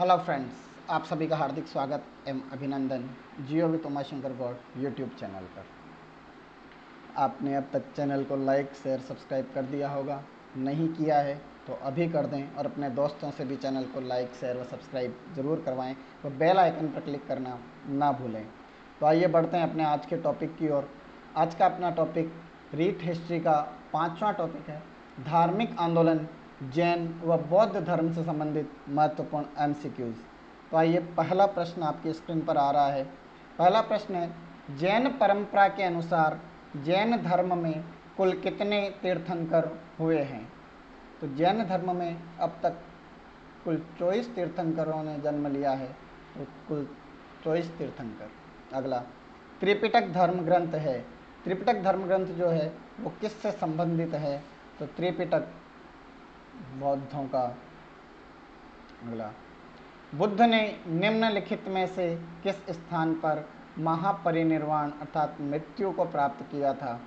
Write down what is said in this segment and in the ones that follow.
Hello friends, आप सभी का हार्दिक स्वागत एवं अभिनंदन जियो with Umashankar Gaur YouTube channel पर। आपने अब तक चैनल को लाइक शेयर सब्सक्राइब कर दिया होगा। नहीं किया है तो अभी कर दें और अपने दोस्तों से भी चैनल को लाइक शेयर व सब्सक्राइब ज़रूर करवाएं और बेल आइकन पर क्लिक करना ना भूलें। तो आइए बढ़ते हैं अपने आज के टॉपिक की ओर। आज का अपना टॉपिक रीट हिस्ट्री का 5वां टॉपिक है, धार्मिक आंदोलन जैन व बौद्ध धर्म से संबंधित महत्वपूर्ण एमसीक्यूज। तो आइए, पहला प्रश्न आपकी स्क्रीन पर आ रहा है। पहला प्रश्न है, जैन परंपरा के अनुसार जैन धर्म में कुल कितने तीर्थंकर हुए हैं? तो जैन धर्म में अब तक कुल 24 तीर्थंकरों ने जन्म लिया है, तो कुल 24 तीर्थंकर। अगला, त्रिपिटक धर्म ग्रंथ है। त्रिपिटक धर्म ग्रंथ जो है वो किससे संबंधित है? तो त्रिपिटक बौद्धों का। अगला, बुद्ध ने निम्नलिखित में से किस स्थान पर महापरिनिर्वाण अर्थात मृत्यु को प्राप्त किया था?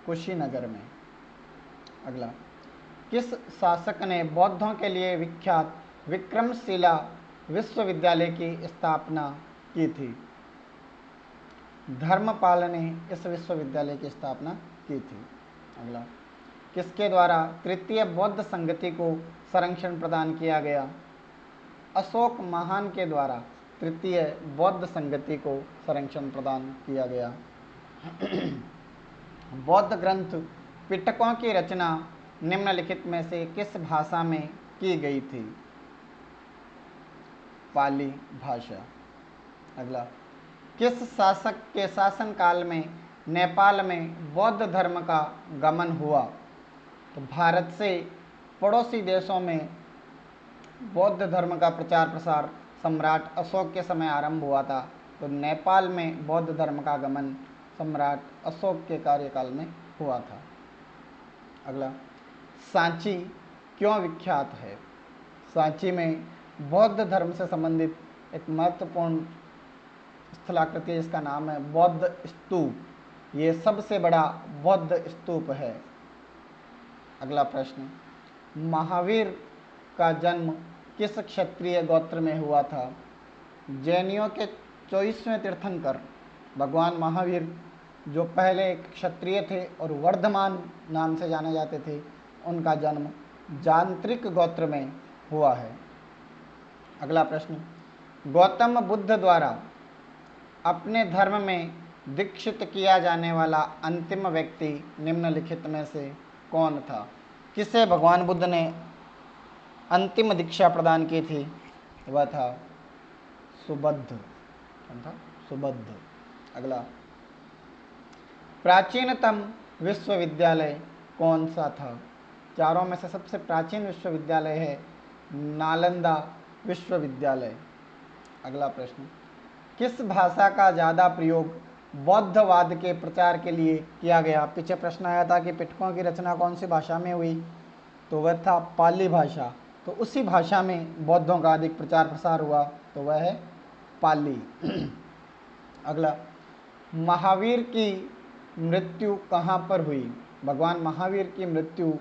कुशीनगर में। अगला, किस शासक ने बौद्धों के लिए विख्यात विक्रमशिला विश्वविद्यालय की स्थापना की थी? धर्मपाल ने इस विश्वविद्यालय की स्थापना की थी। अगला, किसके द्वारा तृतीय बौद्ध संगति को संरक्षण प्रदान किया गया? अशोक महान के द्वारा तृतीय बौद्ध संगति को संरक्षण प्रदान किया गया। बौद्ध ग्रंथ पिटकों की रचना निम्नलिखित में से किस भाषा में की गई थी? पाली भाषा। अगला, किस शासक के शासनकाल में नेपाल में बौद्ध धर्म का गमन हुआ? तो भारत से पड़ोसी देशों में बौद्ध धर्म का प्रचार प्रसार सम्राट अशोक के समय आरंभ हुआ था, तो नेपाल में बौद्ध धर्म का गमन सम्राट अशोक के कार्यकाल में हुआ था। अगला, सांची क्यों विख्यात है? सांची में बौद्ध धर्म से संबंधित एक महत्वपूर्ण स्थलाकृति है जिसका नाम है बौद्ध स्तूप। ये सबसे बड़ा बौद्ध स्तूप है। अगला प्रश्न, महावीर का जन्म किस क्षत्रिय गोत्र में हुआ था? जैनियों के 24वें तीर्थंकर भगवान महावीर जो पहले एक क्षत्रिय थे और वर्धमान नाम से जाने जाते थे, उनका जन्म जांत्रिक गोत्र में हुआ है। अगला प्रश्न, गौतम बुद्ध द्वारा अपने धर्म में दीक्षित किया जाने वाला अंतिम व्यक्ति निम्नलिखित में से कौन था? किसे भगवान बुद्ध ने अंतिम दीक्षा प्रदान की थी? वह था सुबुद्ध। कौन था? सुबुद्ध। अगला, प्राचीनतम विश्वविद्यालय कौन सा था? चारों में से सबसे प्राचीन विश्वविद्यालय है नालंदा विश्वविद्यालय। अगला प्रश्न, किस भाषा का ज़्यादा प्रयोग बौद्धवाद के प्रचार के लिए किया गया? पीछे प्रश्न आया था कि पिटकों की रचना कौन सी भाषा में हुई, तो वह था पाली भाषा। तो उसी भाषा में बौद्धों का अधिक प्रचार प्रसार हुआ, तो वह है पाली। अगला, महावीर की मृत्यु कहाँ पर हुई? भगवान महावीर की मृत्यु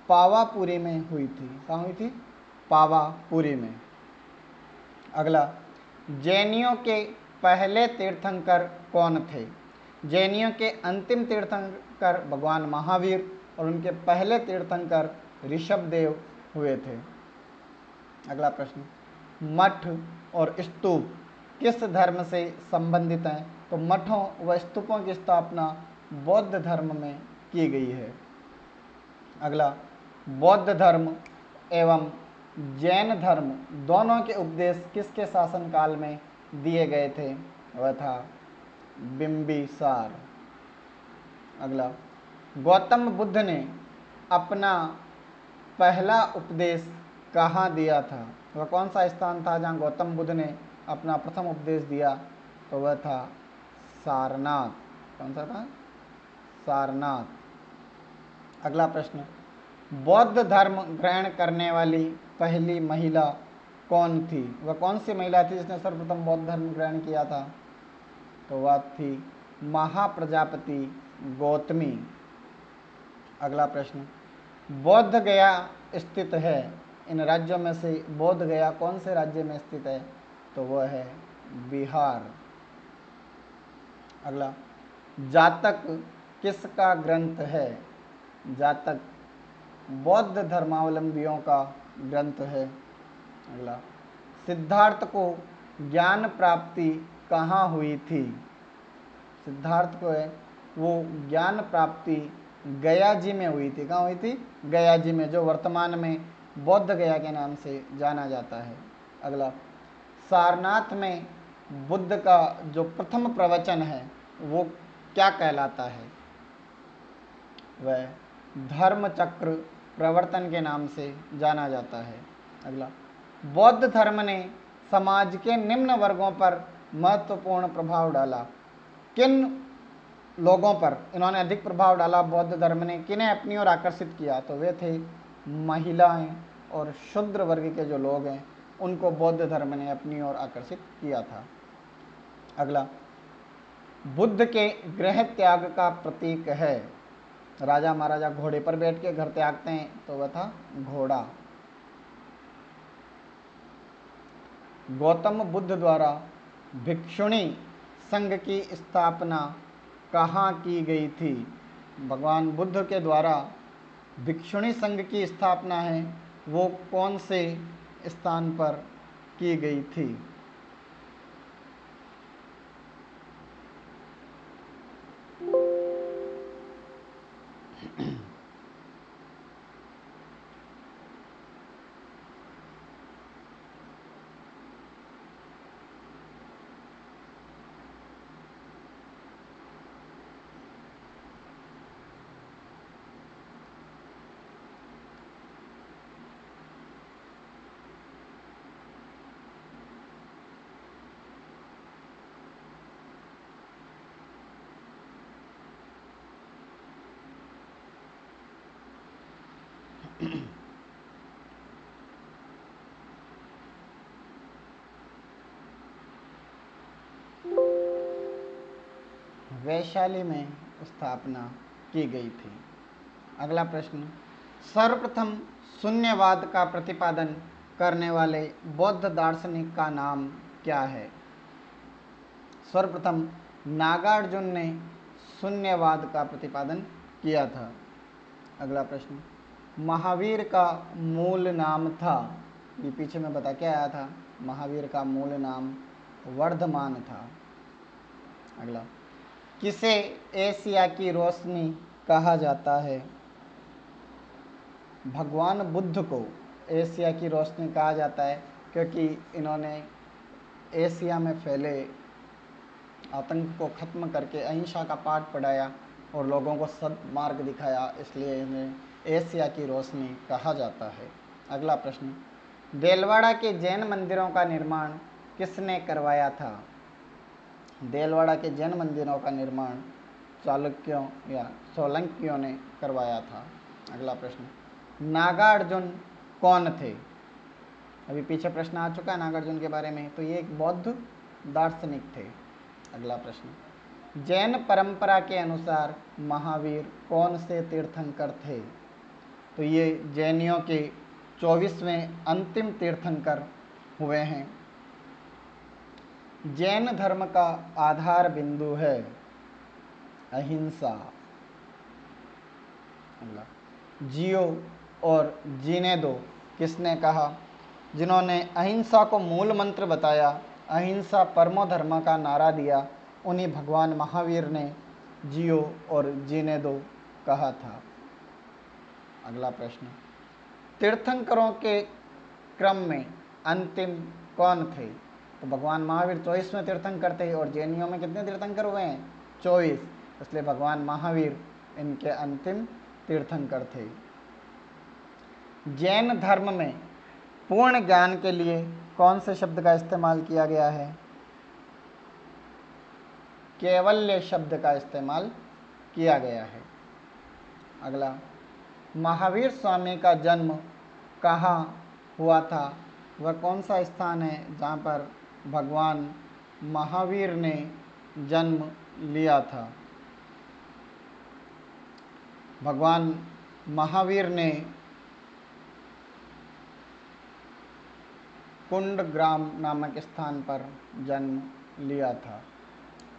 पावापुरी में हुई थी। कहाँ हुई थी? पावापुरी में। अगला, जैनियों के पहले तीर्थंकर कौन थे? जैनियों के अंतिम तीर्थंकर भगवान महावीर और उनके पहले तीर्थंकर ऋषभदेव हुए थे। अगला प्रश्न, मठ और स्तूप किस धर्म से संबंधित हैं? तो मठों व स्तूपों की स्थापना बौद्ध धर्म में की गई है। अगला, बौद्ध धर्म एवं जैन धर्म दोनों के उपदेश किसके शासनकाल में दिए गए थे? वह था बिंबिसार। अगला, गौतम बुद्ध ने अपना पहला उपदेश कहाँ दिया था? वह कौन सा स्थान था जहाँ गौतम बुद्ध ने अपना प्रथम उपदेश दिया? तो वह था सारनाथ। कौन सा था? सारनाथ। अगला प्रश्न, बौद्ध धर्म ग्रहण करने वाली पहली महिला कौन थी? वह कौन सी महिला थी जिसने सर्वप्रथम बौद्ध धर्म ग्रहण किया था? तो वह थी महाप्रजापति गौतमी। अगला प्रश्न, बौद्ध गया स्थित है, इन राज्यों में से बोध गया कौन से राज्य में स्थित है? तो वह है बिहार। अगला, जातक किसका ग्रंथ है? जातक बौद्ध धर्मावलंबियों का ग्रंथ है। अगला, सिद्धार्थ को ज्ञान प्राप्ति कहाँ हुई थी? सिद्धार्थ को है वो ज्ञान प्राप्ति गया जी में हुई थी। कहाँ हुई थी? गया जी में, जो वर्तमान में बौद्ध गया के नाम से जाना जाता है। अगला, सारनाथ में बुद्ध का जो प्रथम प्रवचन है वो क्या कहलाता है? वह धर्म चक्र प्रवर्तन के नाम से जाना जाता है। अगला, बौद्ध धर्म ने समाज के निम्न वर्गों पर महत्वपूर्ण प्रभाव डाला। किन लोगों पर इन्होंने अधिक प्रभाव डाला? बौद्ध धर्म ने किन्हें अपनी ओर आकर्षित किया? तो वे थे महिलाएं और शूद्र वर्ग के जो लोग हैं उनको बौद्ध धर्म ने अपनी ओर आकर्षित किया था। अगला, बुद्ध के गृह त्याग का प्रतीक है। राजा महाराजा घोड़े पर बैठ के घर त्यागते हैं तो वह था घोड़ा। गौतम बुद्ध द्वारा भिक्षुणी संघ की स्थापना कहाँ की गई थी? भगवान बुद्ध के द्वारा भिक्षुणी संघ की स्थापना है वो कौन से स्थान पर की गई थी? वैशाली में स्थापना की गई थी। अगला प्रश्न, सर्वप्रथम शून्यवाद का प्रतिपादन करने वाले बौद्ध दार्शनिक का नाम क्या है? सर्वप्रथम नागार्जुन ने शून्यवाद का प्रतिपादन किया था। अगला प्रश्न, महावीर का मूल नाम था? ये पीछे मैं बता के आया था, महावीर का मूल नाम वर्धमान था। अगला, किसे एशिया की रोशनी कहा जाता है? भगवान बुद्ध को एशिया की रोशनी कहा जाता है क्योंकि इन्होंने एशिया में फैले आतंक को खत्म करके अहिंसा का पाठ पढ़ाया और लोगों को सद्मार्ग दिखाया, इसलिए इन्हें एशिया की रोशनी कहा जाता है। अगला प्रश्न, देलवाड़ा के जैन मंदिरों का निर्माण किसने करवाया था? देलवाड़ा के जैन मंदिरों का निर्माण चालुक्यों या सोलंकियों ने करवाया था। अगला प्रश्न, नागार्जुन कौन थे? अभी पीछे प्रश्न आ चुका है नागार्जुन के बारे में, तो ये एक बौद्ध दार्शनिक थे। अगला प्रश्न, जैन परंपरा के अनुसार महावीर कौन से तीर्थंकर थे? तो ये जैनियों के 24वें अंतिम तीर्थंकर हुए हैं। जैन धर्म का आधार बिंदु है अहिंसा। जियो और जीने दो किसने कहा? जिन्होंने अहिंसा को मूल मंत्र बताया, अहिंसा परमो धर्म का नारा दिया, उन्हीं भगवान महावीर ने जियो और जीने दो कहा था। अगला प्रश्न, तीर्थंकरों के क्रम में अंतिम कौन थे? तो भगवान महावीर 24वें तीर्थंकर थे और जैनियों में कितने तीर्थंकर हुए हैं? 24, इसलिए भगवान महावीर इनके अंतिम तीर्थंकर थे। जैन धर्म में पूर्ण ज्ञान के लिए कौन से शब्द का इस्तेमाल किया गया है? कैवल्य शब्द का इस्तेमाल किया गया है। अगला, महावीर स्वामी का जन्म कहाँ हुआ था? वह कौन सा स्थान है जहाँ पर भगवान महावीर ने जन्म लिया था? भगवान महावीर ने कुंडग्राम नामक स्थान पर जन्म लिया था।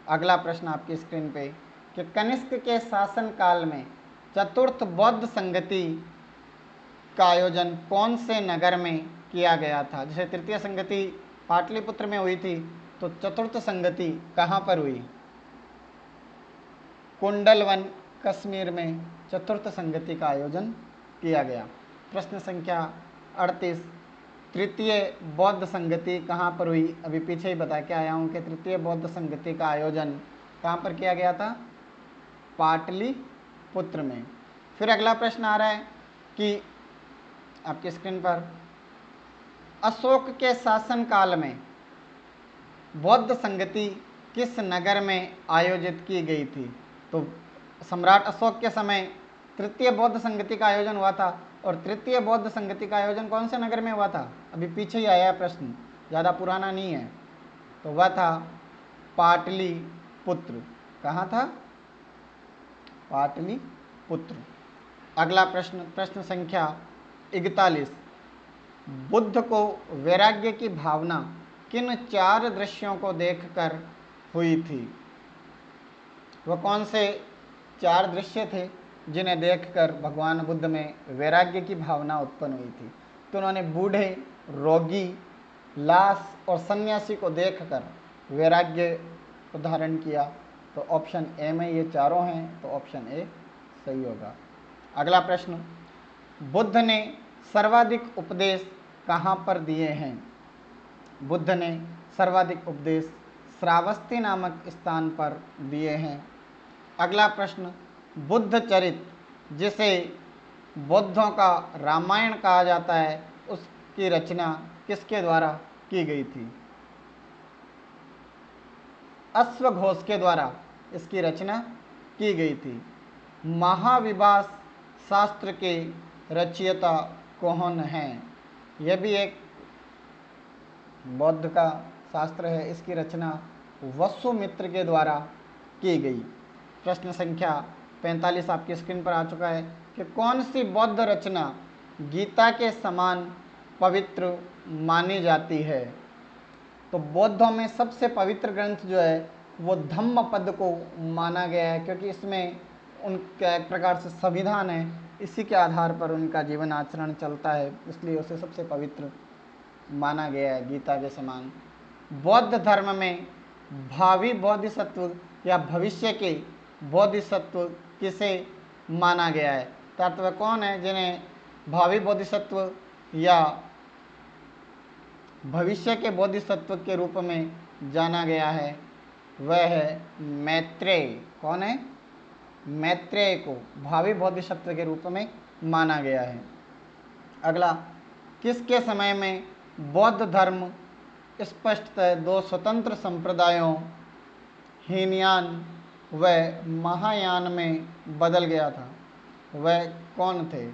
अगला प्रश्न आपकी स्क्रीन पे कि कनिष्क के शासन काल में चतुर्थ बौद्ध संगति का आयोजन कौन से नगर में किया गया था? जैसे तृतीय संगति पाटलिपुत्र में हुई थी, तो चतुर्थ संगति कहाँ पर हुई? कुंडलवन कश्मीर में चतुर्थ संगति का आयोजन किया गया। प्रश्न संख्या 38, तृतीय बौद्ध संगति कहाँ पर हुई? अभी पीछे ही बता के आया हूँ कि तृतीय बौद्ध संगति का आयोजन कहाँ पर किया गया था? पाटलिपुत्र में। फिर अगला प्रश्न आ रहा है कि आपकी स्क्रीन पर अशोक के शासन काल में बौद्ध संगति किस नगर में आयोजित की गई थी? तो सम्राट अशोक के समय तृतीय बौद्ध संगति का आयोजन हुआ था, और तृतीय बौद्ध संगति का आयोजन कौन से नगर में हुआ था? अभी पीछे ही आया है प्रश्न, ज़्यादा पुराना नहीं है। तो वह था पाटलिपुत्र। कहाँ था? पाटलिपुत्र। अगला प्रश्न, प्रश्न संख्या 41, बुद्ध को वैराग्य की भावना किन 4 दृश्यों को देखकर हुई थी? वह कौन से 4 दृश्य थे जिन्हें देखकर भगवान बुद्ध में वैराग्य की भावना उत्पन्न हुई थी? तो उन्होंने बूढ़े, रोगी, लाश और सन्यासी को देखकर वैराग्य को धारण किया। तो ऑप्शन ए में ये चारों हैं, तो ऑप्शन ए सही होगा। अगला प्रश्न, बुद्ध ने सर्वाधिक उपदेश कहाँ पर दिए हैं? बुद्ध ने सर्वाधिक उपदेश श्रावस्ती नामक स्थान पर दिए हैं। अगला प्रश्न, बुद्ध चरित्र जिसे बौद्धों का रामायण कहा जाता है, उसकी रचना किसके द्वारा की गई थी? अश्वघोष के द्वारा इसकी रचना की गई थी। महाविभास शास्त्र के रचयिता कौन हैं? यह भी एक बौद्ध का शास्त्र है, इसकी रचना वसुमित्र के द्वारा की गई। प्रश्न संख्या 45 आपकी स्क्रीन पर आ चुका है कि कौन सी बौद्ध रचना गीता के समान पवित्र मानी जाती है? तो बौद्धों में सबसे पवित्र ग्रंथ जो है वो धम्मपद को माना गया है, क्योंकि इसमें उनका एक प्रकार से संविधान है, इसी के आधार पर उनका जीवन आचरण चलता है, इसलिए उसे सबसे पवित्र माना गया है गीता के समान। बौद्ध धर्म में भावी बोधिसत्व या भविष्य के बोधिसत्व किसे माना गया है? तो वह कौन है जिन्हें भावी बोधिसत्व या भविष्य के बोधिसत्व के रूप में जाना गया है? वह है मैत्रेय। कौन है? मैत्रेय को भावी बोधिसत्व के रूप में माना गया है। अगला, किसके समय में बौद्ध धर्म स्पष्टतः 2 स्वतंत्र संप्रदायों हीनयान व महायान में बदल गया था? वह कौन थे?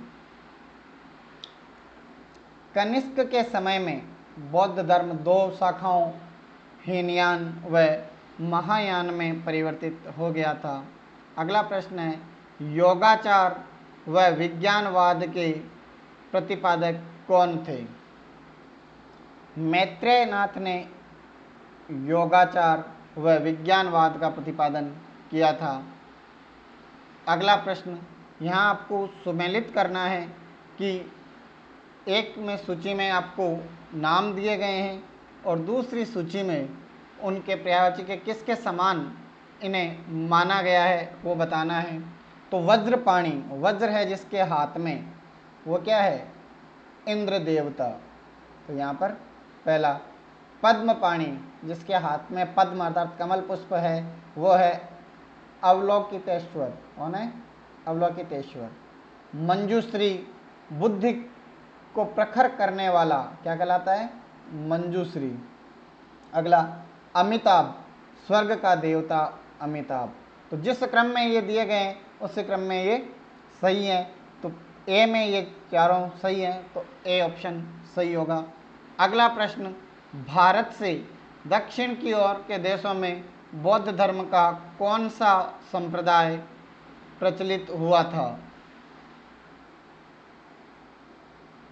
कनिष्क के समय में बौद्ध धर्म 2 शाखाओं हीनयान व महायान में परिवर्तित हो गया था। अगला प्रश्न है, योगाचार व विज्ञानवाद के प्रतिपादक कौन थे? मैत्रेय नाथ ने योगाचार व विज्ञानवाद का प्रतिपादन किया था। अगला प्रश्न, यहाँ आपको सुमेलित करना है कि एक में सूची में आपको नाम दिए गए हैं और दूसरी सूची में उनके पर्यायवाची के किसके समान इन्हें माना गया है वो बताना है। तो वज्रपाणी, वज्र है जिसके हाथ में, वो क्या है? इंद्र देवता। तो यहाँ पर पहला। पद्मपाणी, जिसके हाथ में पद्म अर्थात कमल पुष्प है, वो है अवलोकितेश्वर। कौन है? अवलोकितेश्वर। मंजूश्री, बुद्धि को प्रखर करने वाला क्या कहलाता है? मंजूश्री। अगला, अमिताभ, स्वर्ग का देवता अमिताभ। तो जिस क्रम में ये दिए गए हैं उस क्रम में ये सही है। तो ए में ये चारों सही हैं, तो ए ऑप्शन सही होगा। अगला प्रश्न, भारत से दक्षिण की ओर के देशों में बौद्ध धर्म का कौन सा संप्रदाय प्रचलित हुआ था?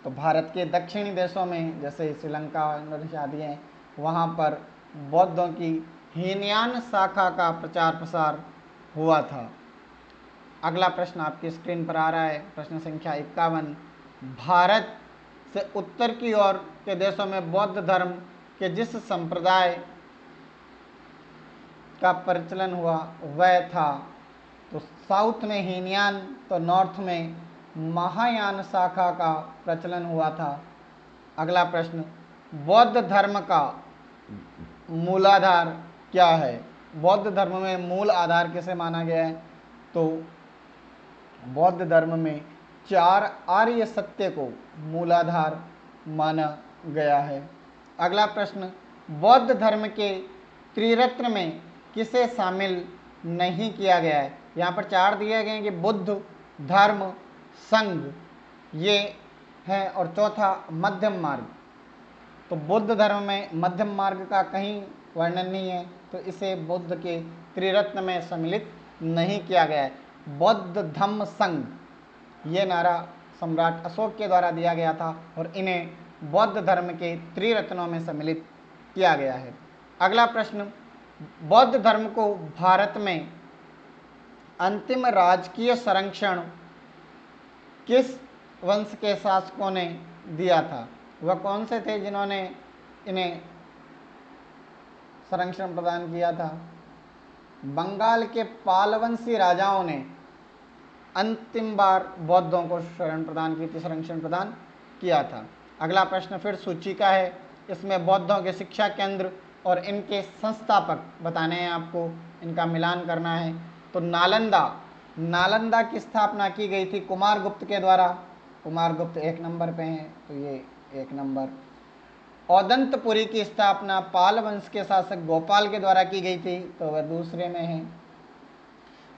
तो भारत के दक्षिणी देशों में जैसे श्रीलंका, इंडोनेशिया आदि हैं, वहाँ पर बौद्धों की हीनयान शाखा का प्रचार प्रसार हुआ था। अगला प्रश्न आपकी स्क्रीन पर आ रहा है, प्रश्न संख्या 51। भारत से उत्तर की ओर के देशों में बौद्ध धर्म के जिस संप्रदाय का प्रचलन हुआ वह था, तो साउथ में हीनयान, तो नॉर्थ में महायान शाखा का प्रचलन हुआ था। अगला प्रश्न, बौद्ध धर्म का मूलाधार क्या है? बौद्ध धर्म में मूल आधार किसे माना गया है? तो बौद्ध धर्म में 4 आर्य सत्य को मूलाधार माना गया है। अगला प्रश्न, बौद्ध धर्म के त्रिरत्न में किसे शामिल नहीं किया गया है? यहाँ पर 4 दिए गए हैं कि बुद्ध, धर्म, संघ ये है, और चौथा मध्यम मार्ग। तो बुद्ध धर्म में मध्यम मार्ग का कहीं वर्णन नहीं है, तो इसे बुद्ध के त्रिरत्न में सम्मिलित नहीं किया गया है। बौद्ध धम्म संघ ये नारा सम्राट अशोक के द्वारा दिया गया था और इन्हें बौद्ध धर्म के त्रिरत्नों में सम्मिलित किया गया है। अगला प्रश्न, बौद्ध धर्म को भारत में अंतिम राजकीय संरक्षण किस वंश के शासकों ने दिया था? वह कौन से थे जिन्होंने इन्हें संरक्षण प्रदान किया था? बंगाल के पालवंशी राजाओं ने अंतिम बार बौद्धों को शरण प्रदान की थी, संरक्षण प्रदान किया था। अगला प्रश्न फिर सूची का है, इसमें बौद्धों के शिक्षा केंद्र और इनके संस्थापक बताने हैं आपको, इनका मिलान करना है। तो नालंदा की स्थापना की गई थी कुमारगुप्त के द्वारा, कुमारगुप्त 1 नंबर पे हैं, तो ये 1 नंबर। औदंतपुरी की स्थापना पाल वंश के शासक गोपाल के द्वारा की गई थी, तो वह दूसरे में है।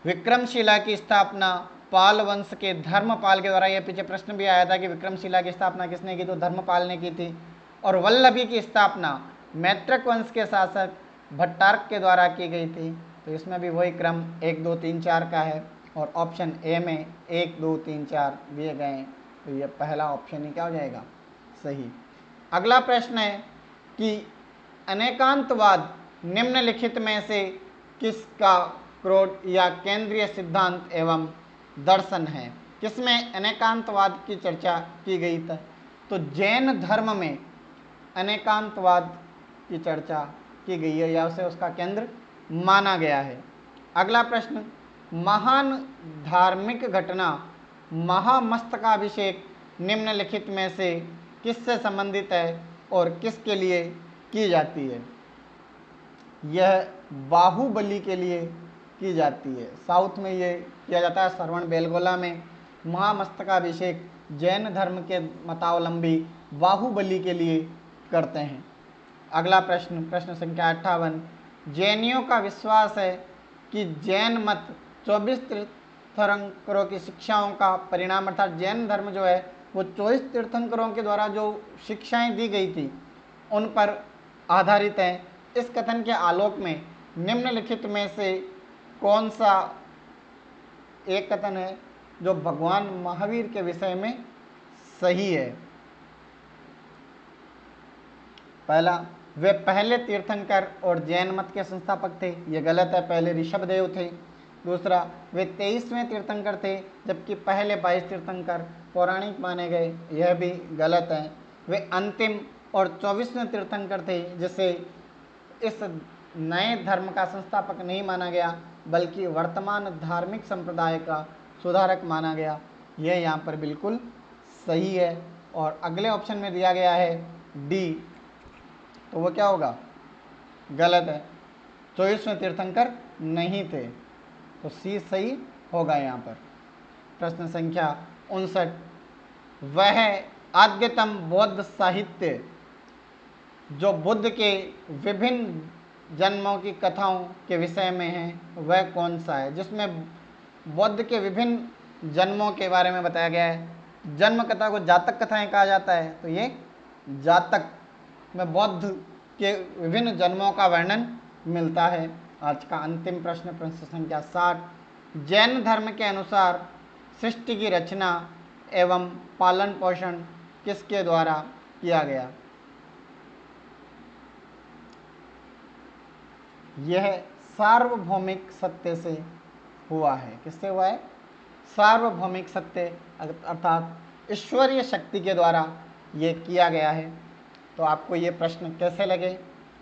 विक्रमशिला की स्थापना पाल वंश के धर्मपाल के द्वारा, यह पीछे प्रश्न भी आया था कि विक्रमशिला की स्थापना किसने की, तो धर्मपाल ने की थी। और वल्लभी की स्थापना मैत्रक वंश के शासक भट्टारक के द्वारा की गई थी, तो इसमें भी वही क्रम 1 2 3 4 का है, और ऑप्शन ए में 1 2 3 4 दिए गए हैं, तो यह पहला ऑप्शन ही क्या हो जाएगा, सही। अगला प्रश्न है कि अनेकांतवाद निम्नलिखित में से किसका क्रोध या केंद्रीय सिद्धांत एवं दर्शन है? किसमें अनेकांतवाद की चर्चा की गई थी? तो जैन धर्म में अनेकांतवाद की चर्चा की गई है या उसे उसका केंद्र माना गया है। अगला प्रश्न, महान धार्मिक घटना महामस्तकाभिषेक निम्नलिखित में से किससे संबंधित है और किसके लिए की जाती है? यह बाहुबली के लिए की जाती है। साउथ में ये किया जाता है, श्रवण बेलगोला में महामस्तकाभिषेक जैन धर्म के मतावलंबी बाहुबली के लिए करते हैं। अगला प्रश्न, प्रश्न संख्या 58, जैनियों का विश्वास है कि जैन मत 24 तीर्थंकरों की शिक्षाओं का परिणाम, अर्थात जैन धर्म जो है वो 24 तीर्थंकरों के द्वारा जो शिक्षाएं दी गई थी उन पर आधारित है। इस कथन के आलोक में निम्नलिखित में से कौन सा एक कथन है जो भगवान महावीर के विषय में सही है? पहला, वे पहले तीर्थंकर और जैन मत के संस्थापक थे, ये गलत है, पहले ऋषभदेव थे। दूसरा, वे 23वें तीर्थंकर थे जबकि पहले 22 तीर्थंकर पौराणिक माने गए, यह भी गलत है। वे अंतिम और 24वें तीर्थंकर थे जिसे इस नए धर्म का संस्थापक नहीं माना गया बल्कि वर्तमान धार्मिक संप्रदाय का सुधारक माना गया, यह यहाँ पर बिल्कुल सही है। और अगले ऑप्शन में दिया गया है डी, तो वो क्या होगा, गलत है, 24वें तीर्थंकर नहीं थे, तो सी सही होगा यहाँ पर। प्रश्न संख्या 59, वह आद्यतम बौद्ध साहित्य जो बुद्ध के विभिन्न जन्मों की कथाओं के विषय में है वह कौन सा है? जिसमें बौद्ध के विभिन्न जन्मों के बारे में बताया गया है। जन्म कथा को जातक कथाएं कहा जाता है, तो ये जातक में बौद्ध के विभिन्न जन्मों का वर्णन मिलता है। आज का अंतिम प्रश्न, प्रश्न संख्या 60, जैन धर्म के अनुसार सृष्टि की रचना एवं पालन पोषण किसके द्वारा किया गया? यह सार्वभौमिक सत्य से हुआ है। किससे हुआ है? सार्वभौमिक सत्य अर्थात ईश्वरीय शक्ति के द्वारा ये किया गया है। तो आपको ये प्रश्न कैसे लगे?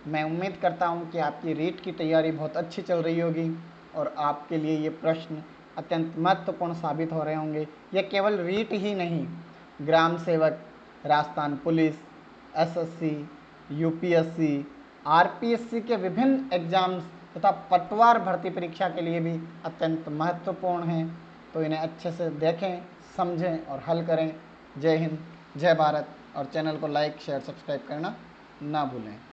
मैं उम्मीद करता हूँ कि आपकी रीट की तैयारी बहुत अच्छी चल रही होगी और आपके लिए ये प्रश्न अत्यंत महत्वपूर्ण साबित हो रहे होंगे। ये केवल रीट ही नहीं, ग्राम सेवक, Rajasthan police, SSC, UPSC, RPSC के विभिन्न एग्जाम्स तथा पटवार भर्ती परीक्षा के लिए भी अत्यंत महत्वपूर्ण हैं। तो इन्हें अच्छे से देखें, समझें और हल करें। जय हिंद, जय भारत और चैनल को लाइक, शेयर, सब्सक्राइब करना ना भूलें।